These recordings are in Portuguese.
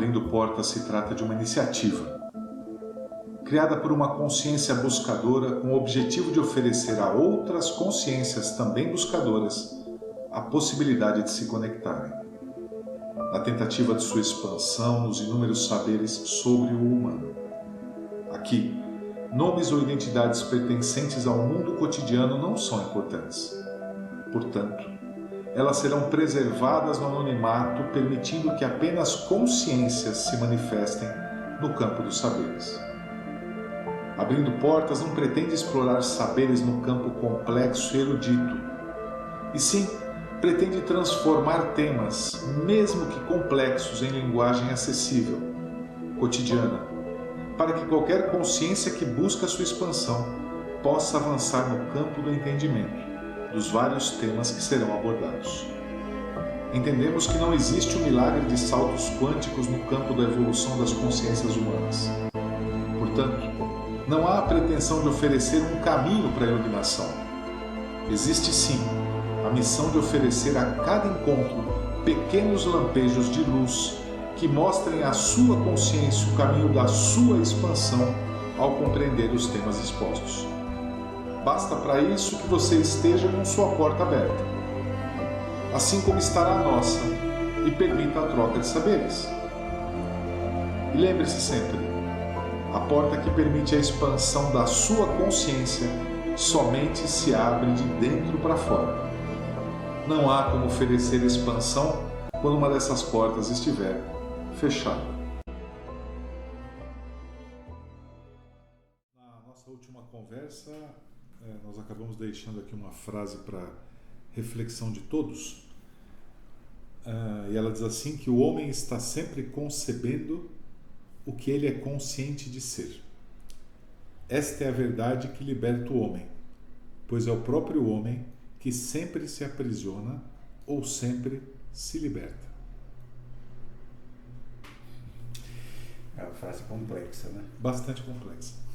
Abrindo Portas se trata de uma iniciativa criada por uma consciência buscadora com o objetivo de oferecer a outras consciências também buscadoras a possibilidade de se conectarem, na tentativa de sua expansão nos inúmeros saberes sobre o humano. Aqui, nomes ou identidades pertencentes ao mundo cotidiano não são importantes. Portanto, elas serão preservadas no anonimato, permitindo que apenas consciências se manifestem no campo dos saberes. Abrindo Portas não pretende explorar saberes no campo complexo e erudito, e sim pretende transformar temas, mesmo que complexos, em linguagem acessível, cotidiana, para que qualquer consciência que busca sua expansão possa avançar no campo do entendimento dos vários temas que serão abordados. Entendemos que não existe o milagre de saltos quânticos no campo da evolução das consciências humanas. Portanto, não há a pretensão de oferecer um caminho para a iluminação. Existe sim a missão de oferecer a cada encontro pequenos lampejos de luz que mostrem à sua consciência o caminho da sua expansão ao compreender os temas expostos. Basta para isso que você esteja com sua porta aberta, assim como estará a nossa, e permita a troca de saberes. E lembre-se sempre, a porta que permite a expansão da sua consciência somente se abre de dentro para fora. Não há como oferecer expansão quando uma dessas portas estiver fechada. Na nossa última conversa, nós acabamos deixando aqui uma frase para reflexão de todos. E ela diz assim que o homem está sempre concebendo o que ele é consciente de ser. Esta é a verdade que liberta o homem, pois é o próprio homem que sempre se aprisiona ou sempre se liberta. É uma frase complexa, né? Bastante complexa.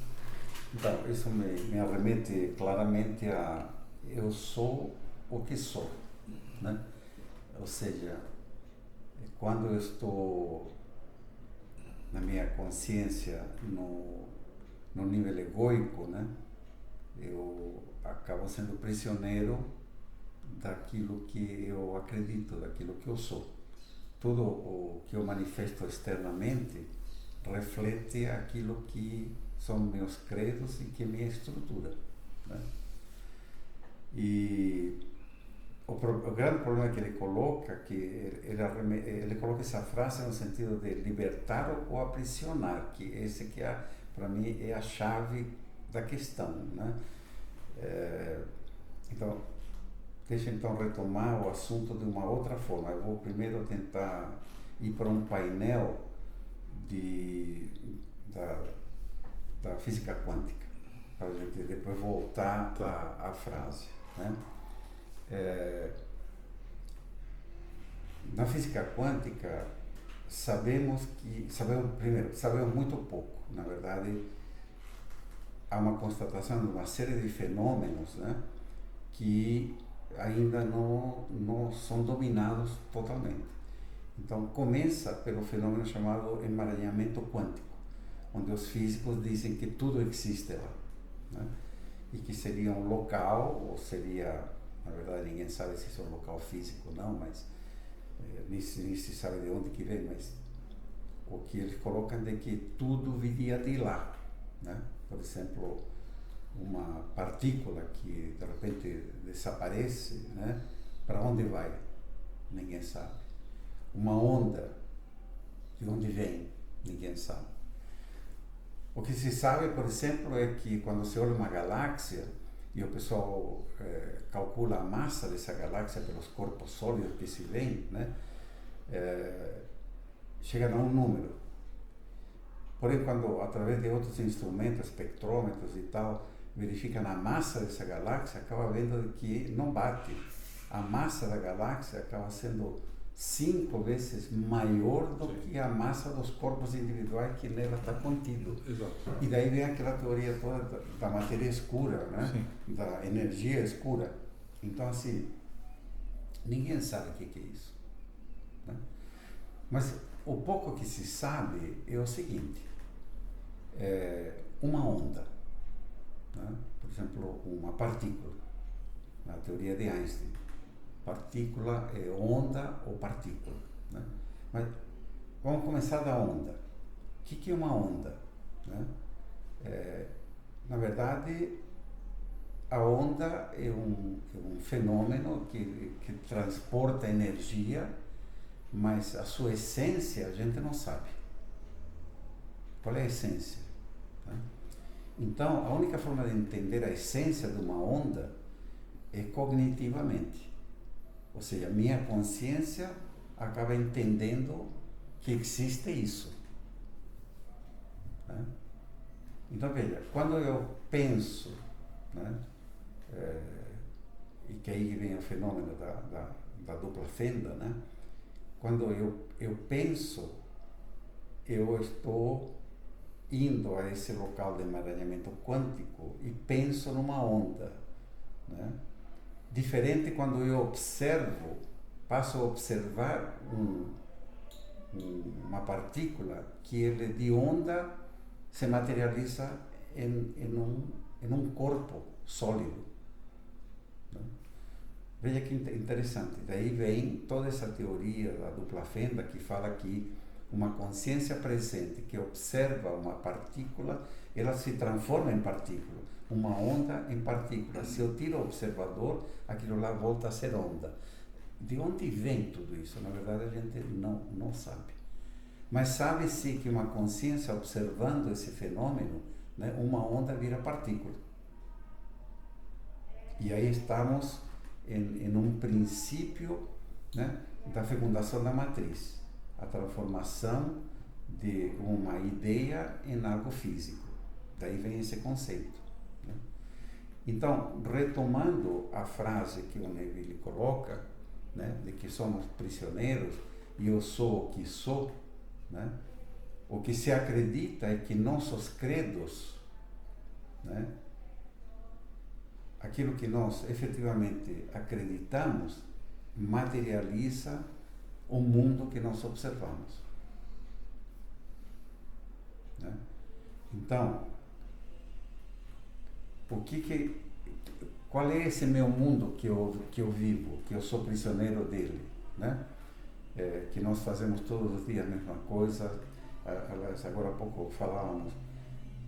Então, isso me arremete claramente a eu sou o que sou, né? Ou seja, quando eu estou na minha consciência no nível egoico, né? Eu acabo sendo prisioneiro daquilo que eu acredito, daquilo que eu sou. Tudo o que eu manifesto externamente reflete aquilo que são meus credos e que é minha estrutura, né? E o grande problema que ele coloca, que ele coloca essa frase no sentido de libertar ou aprisionar, que esse que para mim é a chave da questão, né? Então, deixa então retomar o assunto de uma outra forma. Eu vou primeiro tentar ir para um painel da física quântica, para a gente depois voltar à frase, né? Na física quântica sabemos muito pouco. Na verdade, há uma constatação de uma série de fenômenos, né, que ainda não são dominados totalmente. Então, começa pelo fenômeno chamado emaranhamento quântico, onde os físicos dizem que tudo existe lá, né, e que seria um local, ou seria, na verdade ninguém sabe se isso é um local físico ou não, mas nem se sabe de onde que vem, mas o que eles colocam é que tudo viria de lá, né? Por exemplo, uma partícula que de repente desaparece, né? Para onde vai? Ninguém sabe. Uma onda, de onde vem? Ninguém sabe. O que se sabe, por exemplo, é que quando se olha uma galáxia e o pessoal calcula a massa dessa galáxia pelos corpos sólidos que se veem, né? Chega a um número. Porém, quando através de outros instrumentos, espectrômetros e tal, verificam a massa dessa galáxia, acaba vendo que não bate. A massa da galáxia acaba sendo 5 vezes maior do que a massa dos corpos individuais que nela está contido. Exato. E daí vem aquela teoria toda da matéria escura, né? Sim. Da energia escura. Então, assim, ninguém sabe o que é isso, né? Mas o pouco que se sabe é o seguinte, uma onda, né? Por exemplo, uma partícula, na teoria de Einstein, partícula é onda ou partícula, né? Mas vamos começar da onda. O que é uma onda, né? Na verdade, a onda é um fenômeno que transporta energia, mas a sua essência a gente não sabe. Qual é a essência? Tá? Então, a única forma de entender a essência de uma onda é cognitivamente. Ou seja, minha consciência acaba entendendo que existe isso. Tá? Então, veja, quando eu penso, né, e que aí vem o fenômeno da dupla fenda, né? Quando eu penso, eu estou indo a esse local de emaranhamento quântico e penso numa onda, né? Diferente quando eu observo, passo a observar uma partícula que ele de onda se materializa em um corpo sólido. Né? Veja que interessante. Daí vem toda essa teoria da dupla fenda que fala que uma consciência presente que observa uma partícula, ela se transforma em partícula. Uma onda em partícula. Se eu tiro o observador, aquilo lá volta a ser onda. De onde vem tudo isso? Na verdade, a gente não sabe. Mas sabe-se que uma consciência observando esse fenômeno, né, uma onda vira partícula. E aí estamos em um princípio, né, da fecundação da matriz, a transformação de uma ideia em algo físico. Daí vem esse conceito. Né? Então, retomando a frase que o Neville coloca, né, de que somos prisioneiros e eu sou o que sou, né? O que se acredita é que nossos credos, né, aquilo que nós efetivamente acreditamos, materializa o mundo que nós observamos. Né? Então, qual é esse meu mundo que eu vivo, que eu sou prisioneiro dele? Né? Que nós fazemos todos os dias a mesma coisa. Agora há pouco falávamos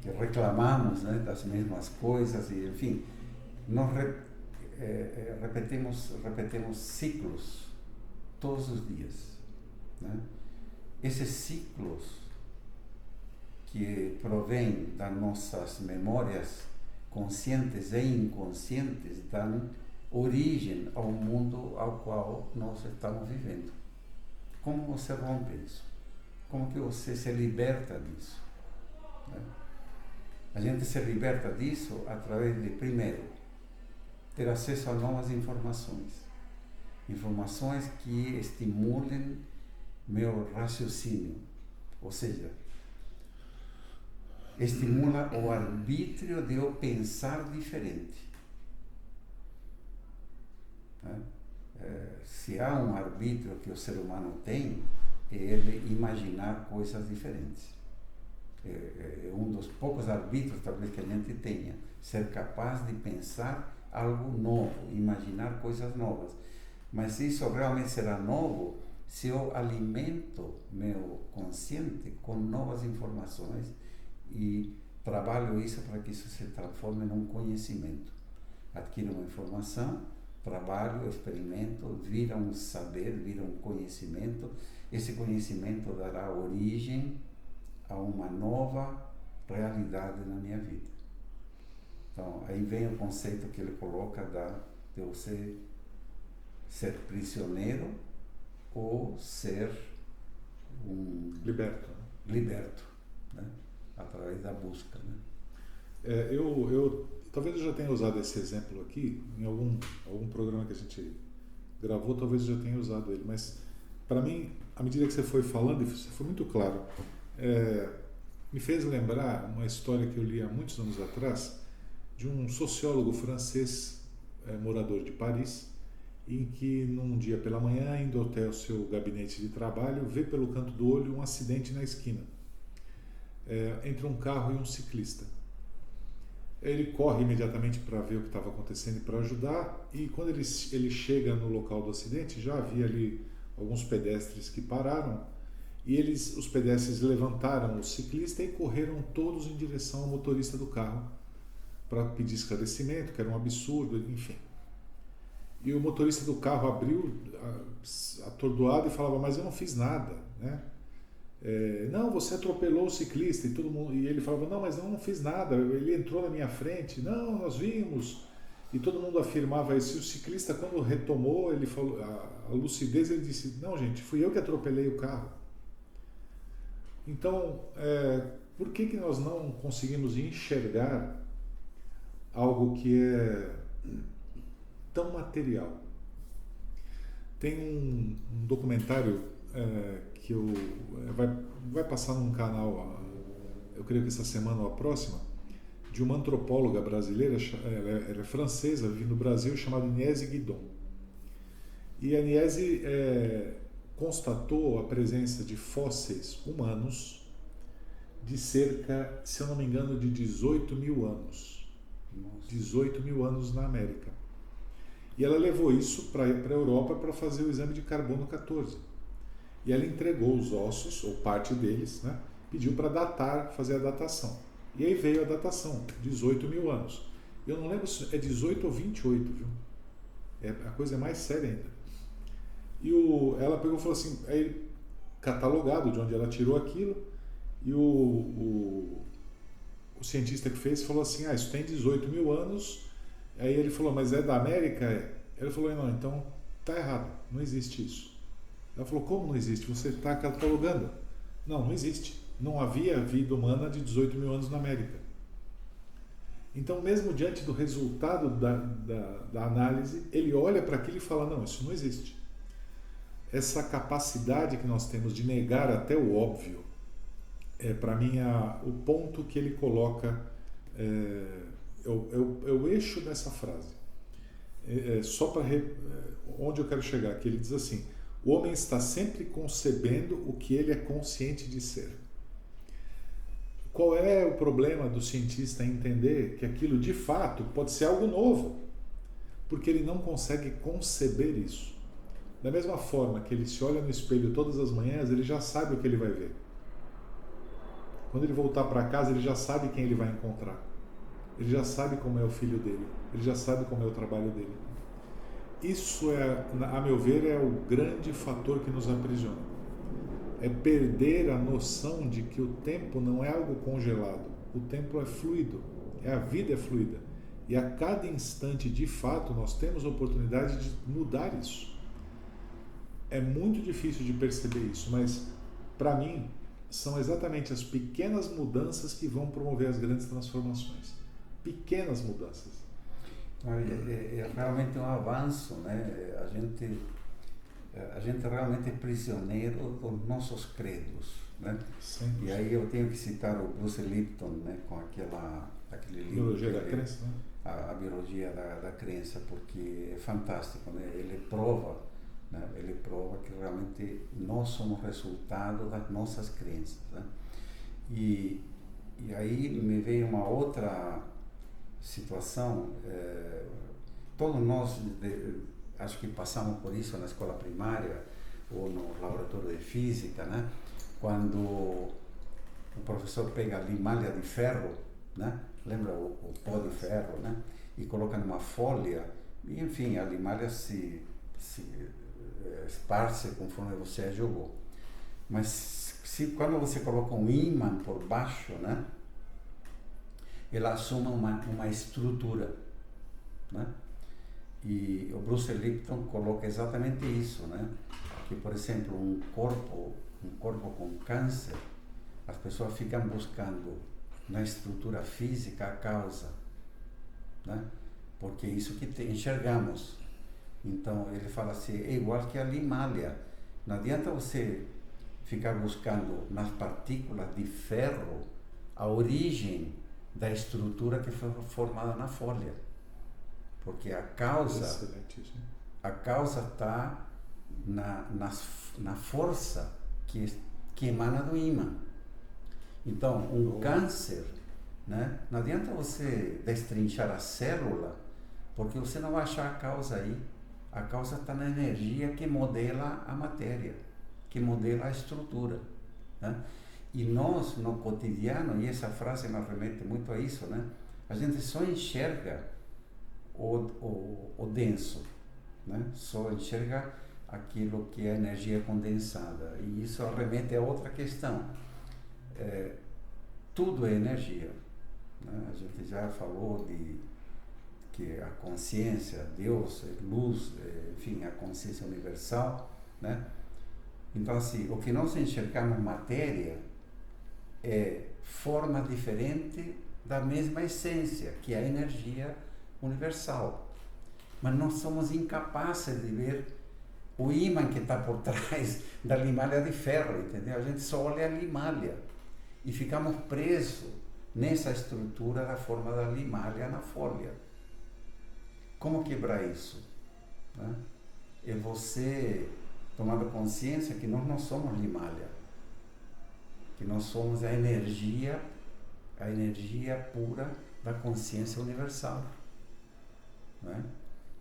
que reclamamos, né, das mesmas coisas e, enfim, nós repetimos ciclos todos os dias. Né? Esses ciclos que provêm das nossas memórias conscientes e inconscientes dão origem ao mundo ao qual nós estamos vivendo. Como você rompe isso? Como que você se liberta disso? Né? A gente se liberta disso através de, primeiro, ter acesso a novas informações. Informações que estimulem meu raciocínio. Ou seja, estimula o arbítrio de eu pensar diferente. Né? Se há um arbítrio que o ser humano tem, é ele imaginar coisas diferentes. É um dos poucos arbítrios, talvez, que a gente tenha. Ser capaz de pensar algo novo, imaginar coisas novas. Mas isso realmente será novo se eu alimento meu consciente com novas informações e trabalho isso para que isso se transforme num conhecimento. Adquiro uma informação, trabalho, experimento, vira um saber, vira um conhecimento. Esse conhecimento dará origem a uma nova realidade na minha vida. Então, aí vem o conceito que ele coloca de você ser prisioneiro ou ser um liberto, né? Através da busca. Né? Talvez eu já tenha usado esse exemplo aqui em algum programa que a gente gravou, talvez eu já tenha usado ele, mas para mim, à medida que você foi falando, e você foi muito claro, me fez lembrar uma história que eu li há muitos anos atrás de um sociólogo francês, morador de Paris, em que num dia pela manhã, indo até o seu gabinete de trabalho, vê pelo canto do olho um acidente na esquina, entre um carro e um ciclista. Ele corre imediatamente para ver o que estava acontecendo e para ajudar, e quando ele chega no local do acidente, já havia ali alguns pedestres que pararam, e os pedestres levantaram o ciclista e correram todos em direção ao motorista do carro para pedir esclarecimento, que era um absurdo, enfim. E o motorista do carro abriu atordoado e falava, mas eu não fiz nada, né? Não, você atropelou o ciclista, e ele falava, não, mas eu não fiz nada, ele entrou na minha frente, não, nós vimos, e todo mundo afirmava isso. E o ciclista, quando retomou, ele falou, a lucidez, ele disse, não, gente, fui eu que atropelei o carro. Então, por que nós não conseguimos enxergar algo que é tão material? Tem um documentário que vai passar num canal, eu creio que essa semana ou a próxima, de uma antropóloga brasileira, ela é francesa, vive no Brasil, chamada Niese Guidon. E a Niese constatou a presença de fósseis humanos de cerca, se eu não me engano, de 18 mil anos. 18 mil anos na América. E ela levou isso para a Europa para fazer o exame de carbono 14. E ela entregou os ossos, ou parte deles, né? Pediu para datar, fazer a datação. E aí veio a datação, 18 mil anos. Eu não lembro se é 18 ou 28, viu? A coisa é mais séria ainda. E ela pegou e falou assim, aí, catalogado de onde ela tirou aquilo, e o cientista que fez falou assim, isso tem 18 mil anos. Aí ele falou, mas é da América? Ele falou, não, então tá errado, não existe isso. Ela falou, como não existe? Você está catalogando. Não existe. Não havia vida humana de 18 mil anos na América. Então, mesmo diante do resultado da análise, ele olha para aquilo e fala, não, isso não existe. Essa capacidade que nós temos de negar até o óbvio, para mim, o ponto que ele coloca, o eixo dessa frase. Só para onde eu quero chegar, que ele diz assim, o homem está sempre concebendo o que ele é consciente de ser. Qual é o problema do cientista entender que aquilo de fato pode ser algo novo? Porque ele não consegue conceber isso. Da mesma forma que ele se olha no espelho todas as manhãs, ele já sabe o que ele vai ver. Quando ele voltar para casa, ele já sabe quem ele vai encontrar. Ele já sabe como é o filho dele. Ele já sabe como é o trabalho dele. Isso, a meu ver, é o grande fator que nos aprisiona. É perder a noção de que o tempo não é algo congelado. O tempo é fluido. A vida é fluida. E a cada instante, de fato, nós temos a oportunidade de mudar isso. É muito difícil de perceber isso, mas, para mim, são exatamente as pequenas mudanças que vão promover as grandes transformações. Pequenas mudanças. É realmente um avanço, né? A gente realmente é prisioneiro dos nossos credos, né? Sim. E aí eu tenho que citar o Bruce Lipton, né? Com aquele livro, Biologia da Crença, né? A Biologia da Crença, porque é fantástico, né? Ele prova que realmente nós somos resultado das nossas crenças, né? E aí me veio uma outra situação. Todos nós acho que passamos por isso na escola primária ou no laboratório de física, né? Quando o professor pega a limalha de ferro, né? Lembra o pó de ferro, né? E coloca numa folha e, enfim, a limalha se esparce conforme você a jogou. Mas quando você coloca um ímã por baixo, né? Ela assume uma estrutura, né? E o Bruce Lipton coloca exatamente isso, né? Que, por exemplo, um corpo com câncer, as pessoas ficam buscando na estrutura física a causa, né? Porque é isso que enxergamos. Então, ele fala assim, é igual que a limalha. Não adianta você ficar buscando nas partículas de ferro a origem da estrutura que foi formada na folha. Porque a causa a causa está na força que emana do ímã. Então, um câncer, né? Não adianta você destrinchar a célula, porque você não vai achar a causa aí. A causa está na energia que modela a matéria, que modela a estrutura, né? E nós, no cotidiano, e essa frase me remete muito a isso, né? A gente só enxerga o denso, né? Só enxerga aquilo que é energia condensada. E isso remete a outra questão. Tudo é energia, né? A gente já falou de que a consciência, Deus, luz, enfim, a consciência universal, né? Então, assim, o que nós enxergamos matéria é forma diferente da mesma essência, que é a energia universal. Mas nós somos incapazes de ver o ímã que está por trás da limalha de ferro, entendeu? A gente só olha a limalha e ficamos presos nessa estrutura da forma da limalha na folha. Como quebrar isso? Né? É você tomando consciência que nós não somos limalha, que nós somos a energia pura da consciência universal. Né?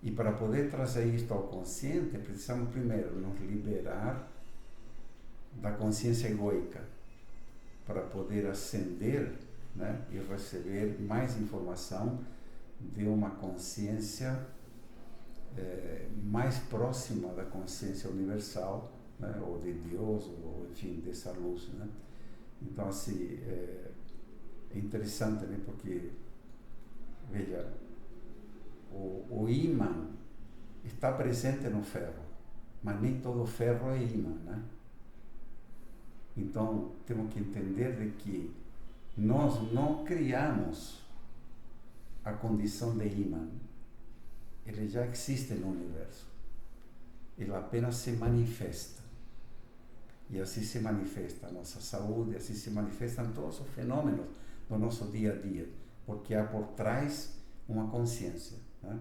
E para poder trazer isto ao consciente, precisamos primeiro nos liberar da consciência egoica, para poder ascender, né, e receber mais informação de uma consciência mais próxima da consciência universal, né, ou de Deus, ou enfim, dessa luz, né? Então, assim, é interessante, né, porque, veja, o ímã está presente no ferro, mas nem todo ferro é ímã, né? Então, temos que entender de que nós não criamos a condição de ímã. Ele já existe no universo. Ele apenas se manifesta. E assim se manifesta a nossa saúde, assim se manifestam todos os fenômenos do nosso dia a dia, porque há por trás uma consciência, né?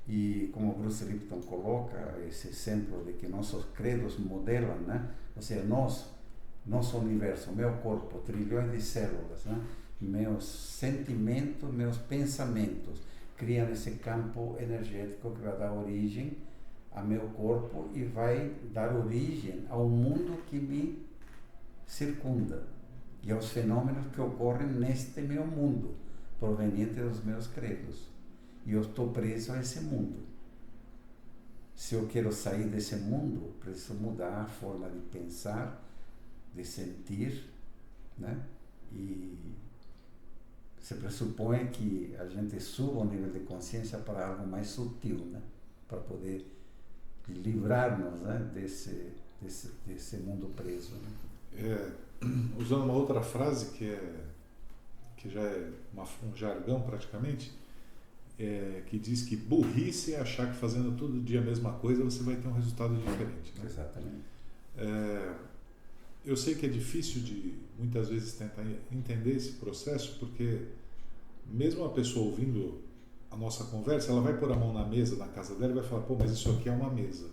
E como Bruce Lipton coloca esse exemplo de que nossos credos modelam, né? Ou seja, nosso universo, meu corpo, trilhões de células, né? Meus sentimentos, meus pensamentos criam esse campo energético que vai dar origem a meu corpo e vai dar origem ao mundo que me circunda e aos fenômenos que ocorrem neste meu mundo, proveniente dos meus credos. E eu estou preso a esse mundo. Se eu quero sair desse mundo, preciso mudar a forma de pensar, de sentir, né? E se pressupõe que a gente suba o nível de consciência para algo mais sutil, né? Para poder livrar-nos, né? desse mundo preso, né? Usando uma outra frase que já é um jargão praticamente, que diz que burrice é achar que fazendo todo dia a mesma coisa você vai ter um resultado diferente, né? Exatamente. Eu sei que é difícil de muitas vezes tentar entender esse processo, porque mesmo a pessoa ouvindo a nossa conversa, ela vai pôr a mão na mesa na casa dela e vai falar, pô, mas isso aqui é uma mesa,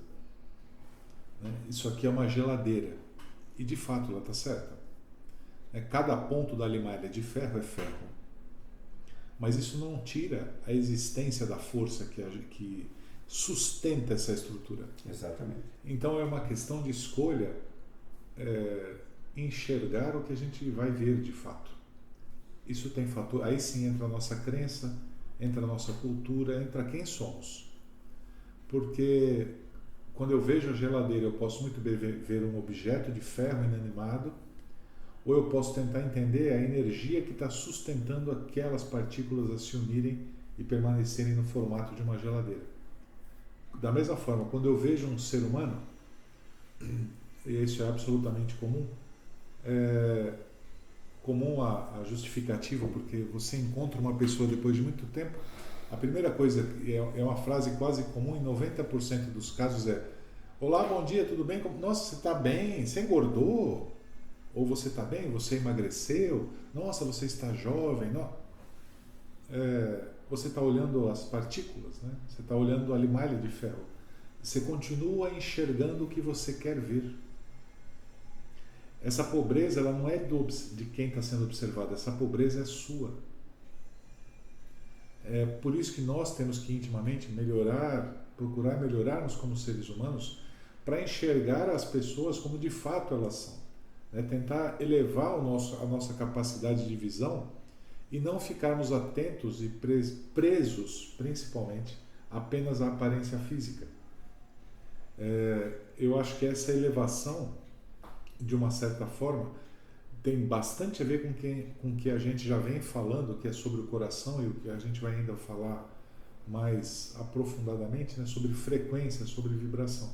né? Isso aqui é uma geladeira. E de fato ela está certa. Cada ponto da limalha de ferro é ferro. Mas isso não tira a existência da força que sustenta essa estrutura. Exatamente. Então é uma questão de escolha, enxergar o que a gente vai ver de fato. Isso tem fator. Aí sim entra a nossa crença, entra a nossa cultura, entra quem somos. Porque quando eu vejo a geladeira, eu posso muito bem ver um objeto de ferro inanimado, ou eu posso tentar entender a energia que está sustentando aquelas partículas a se unirem e permanecerem no formato de uma geladeira. Da mesma forma, quando eu vejo um ser humano, e isso é absolutamente comum, comum a justificativa, porque você encontra uma pessoa depois de muito tempo, a primeira coisa, é uma frase quase comum em 90% dos casos, é: olá, bom dia, tudo bem? Nossa, você está bem? Você engordou? Ou você está bem? Você emagreceu? Nossa, você está jovem? Não. você está olhando as partículas, né? Você está olhando a limalha de ferro. Você continua enxergando o que você quer ver. Essa pobreza, ela não é de quem está sendo observado, essa pobreza é sua. É por isso que nós temos que intimamente procurar melhorarmos como seres humanos, para enxergar as pessoas como de fato elas são. Né? Tentar elevar a nossa capacidade de visão e não ficarmos atentos e presos, principalmente, apenas à aparência física. Eu acho que essa elevação, de uma certa forma, tem bastante a ver com o que a gente já vem falando, que é sobre o coração, e o que a gente vai ainda falar mais aprofundadamente, né, sobre frequência, sobre vibração.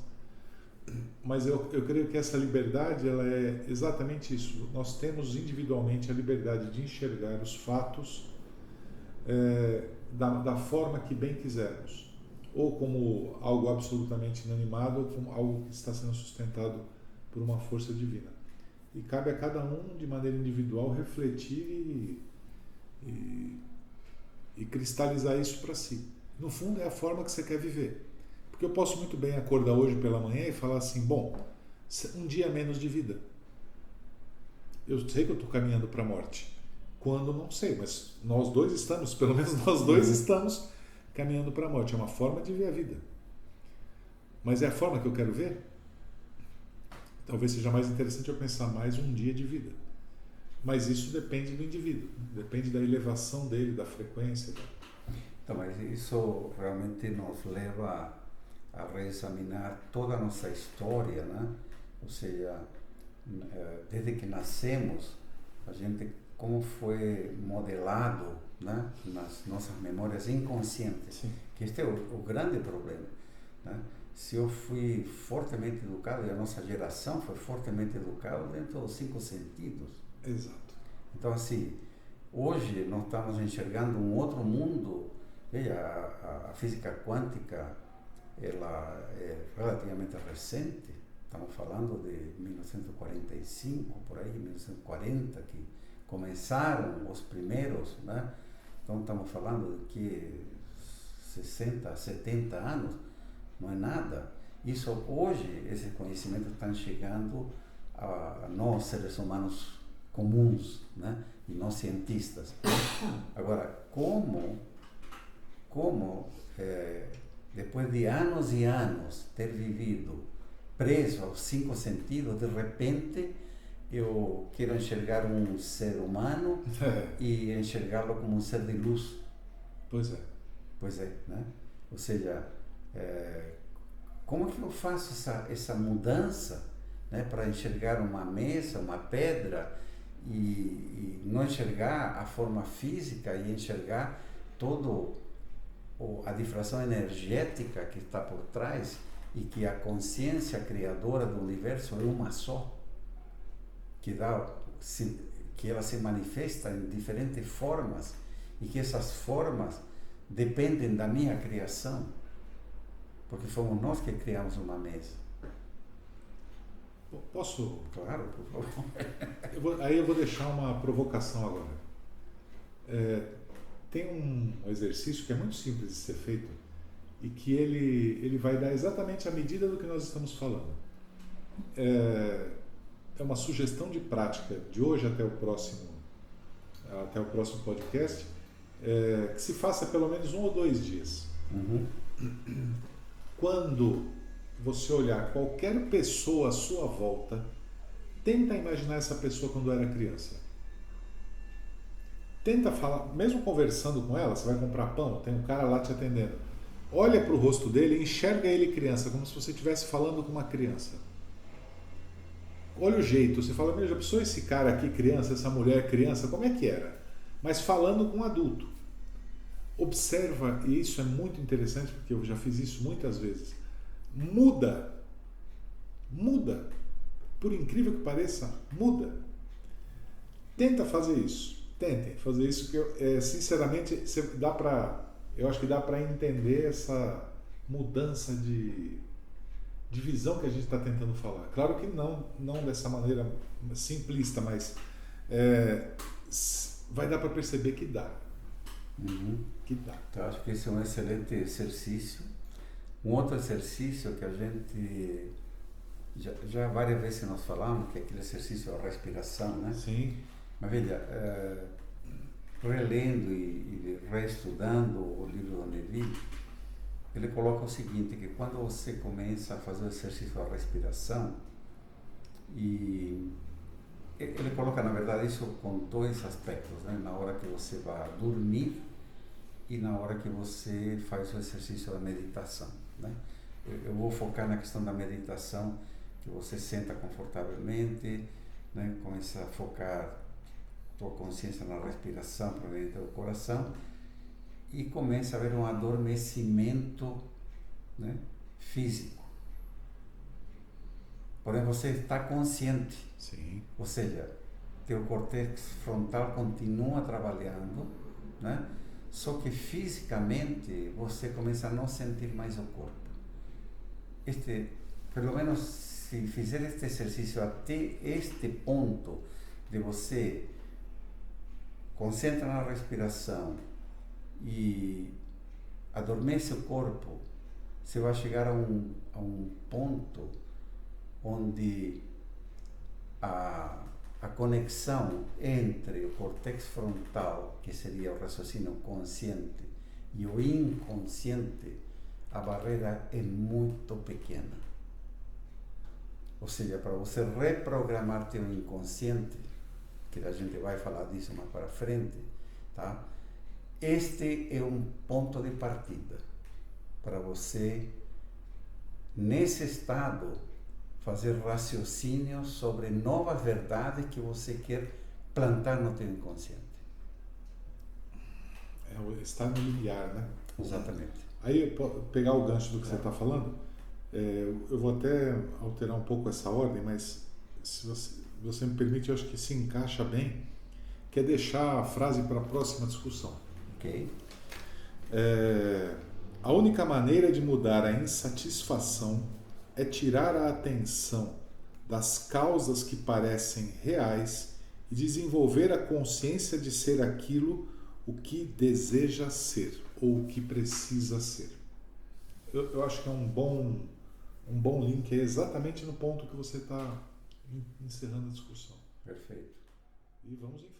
Mas eu creio que essa liberdade, ela é exatamente isso. Nós temos individualmente a liberdade de enxergar os fatos da forma que bem quisermos, ou como algo absolutamente inanimado, ou como algo que está sendo sustentado por uma força divina. E cabe a cada um, de maneira individual, refletir e cristalizar isso para si. No fundo, é a forma que você quer viver. Porque eu posso muito bem acordar hoje pela manhã e falar assim, bom, um dia menos de vida. Eu sei que eu estou caminhando para a morte. Quando, não sei, mas nós dois estamos, pelo menos nós dois estamos caminhando para a morte. É uma forma de ver a vida. Mas é a forma que eu quero ver? Talvez seja mais interessante eu pensar mais um dia de vida. Mas isso depende do indivíduo, depende da elevação dele, da frequência. Então, mas isso realmente nos leva a reexaminar toda a nossa história, né? Ou seja, desde que nascemos, a gente como foi modelado, né, nas nossas memórias inconscientes. Sim. Que este é o grande problema, né? Se eu fui fortemente educado, e a nossa geração foi fortemente educada dentro dos 5 sentidos. Exato. Então, assim, hoje nós estamos enxergando um outro mundo. Veja, a física quântica, ela é relativamente recente. Estamos falando de 1945, por aí, 1940, que começaram os primeiros, né? Então, estamos falando de que 60, 70 anos. Não é nada. Isso hoje, esse conhecimento está chegando a nós, seres humanos comuns, né? E nós cientistas. Agora, como depois de anos e anos ter vivido preso aos 5 sentidos, de repente eu quero enxergar um ser humano e enxergá-lo como um ser de luz. Pois é. Pois é, né? Ou seja, como que eu faço essa mudança, né, para enxergar uma mesa, uma pedra e não enxergar a forma física e enxergar todo a difração energética que está por trás e que a consciência criadora do universo é uma só, que ela se manifesta em diferentes formas e que essas formas dependem da minha criação, porque fomos nós que criamos uma mesa. Posso? Claro, por favor. Aí eu vou deixar uma provocação agora. Tem um exercício que é muito simples de ser feito e que ele vai dar exatamente a medida do que nós estamos falando. É uma sugestão de prática de hoje até o próximo podcast, que se faça pelo menos 1 ou 2 dias. Uhum. Quando você olhar qualquer pessoa à sua volta, tenta imaginar essa pessoa quando era criança. Tenta falar, mesmo conversando com ela, você vai comprar pão, tem um cara lá te atendendo. Olha para o rosto dele e enxerga ele criança, como se você estivesse falando com uma criança. Olha o jeito, você fala, já pensou esse cara aqui criança, essa mulher criança, como é que era? Mas falando com um adulto. Observa, e isso é muito interessante, porque eu já fiz isso muitas vezes. Muda. Por incrível que pareça, muda. Tenta fazer isso. Tentem fazer isso, que sinceramente eu acho que dá para entender essa mudança de visão que a gente está tentando falar. Claro que não dessa maneira simplista, mas vai dar para perceber que dá. Uhum. Que dá. Então, acho que esse é um excelente exercício. Um outro exercício que a gente já várias vezes nós falamos, que é aquele exercício da respiração, né? Sim. Mas veja, relendo e reestudando o livro do Neville, ele coloca o seguinte, que quando você começa a fazer o exercício da respiração, e ele coloca, na verdade, isso com dois aspectos, né? Na hora que você vai dormir e na hora que você faz o exercício da meditação, né? Eu vou focar na questão da meditação, que você senta confortavelmente, né? Começa a focar tua consciência na respiração para dentro do coração e começa a haver um adormecimento, né? Físico. Porém, você está consciente. Sim. Ou seja, teu córtex frontal continua trabalhando, né? Só que fisicamente você começa a não sentir mais o corpo. Pelo menos se fizer este exercício até este ponto de você concentra na respiração e adormece o corpo, você vai chegar a um ponto onde a conexão entre o córtex frontal, que seria o raciocínio consciente, e o inconsciente, a barreira é muito pequena. Ou seja, para você reprogramar teu inconsciente, que a gente vai falar disso mais para frente, tá? Este é um ponto de partida para você, nesse estado, fazer raciocínio sobre novas verdades que você quer plantar no teu inconsciente. É o estar no limiar, né? Exatamente. Aí, pegar o gancho do que você está falando, eu vou até alterar um pouco essa ordem, mas se você me permite, eu acho que se encaixa bem, que é deixar a frase para a próxima discussão. Ok. A única maneira de mudar a insatisfação é tirar a atenção das causas que parecem reais e desenvolver a consciência de ser aquilo o que deseja ser ou o que precisa ser. Eu acho que é um bom link, é exatamente no ponto que você está encerrando a discussão. Perfeito. E vamos em frente.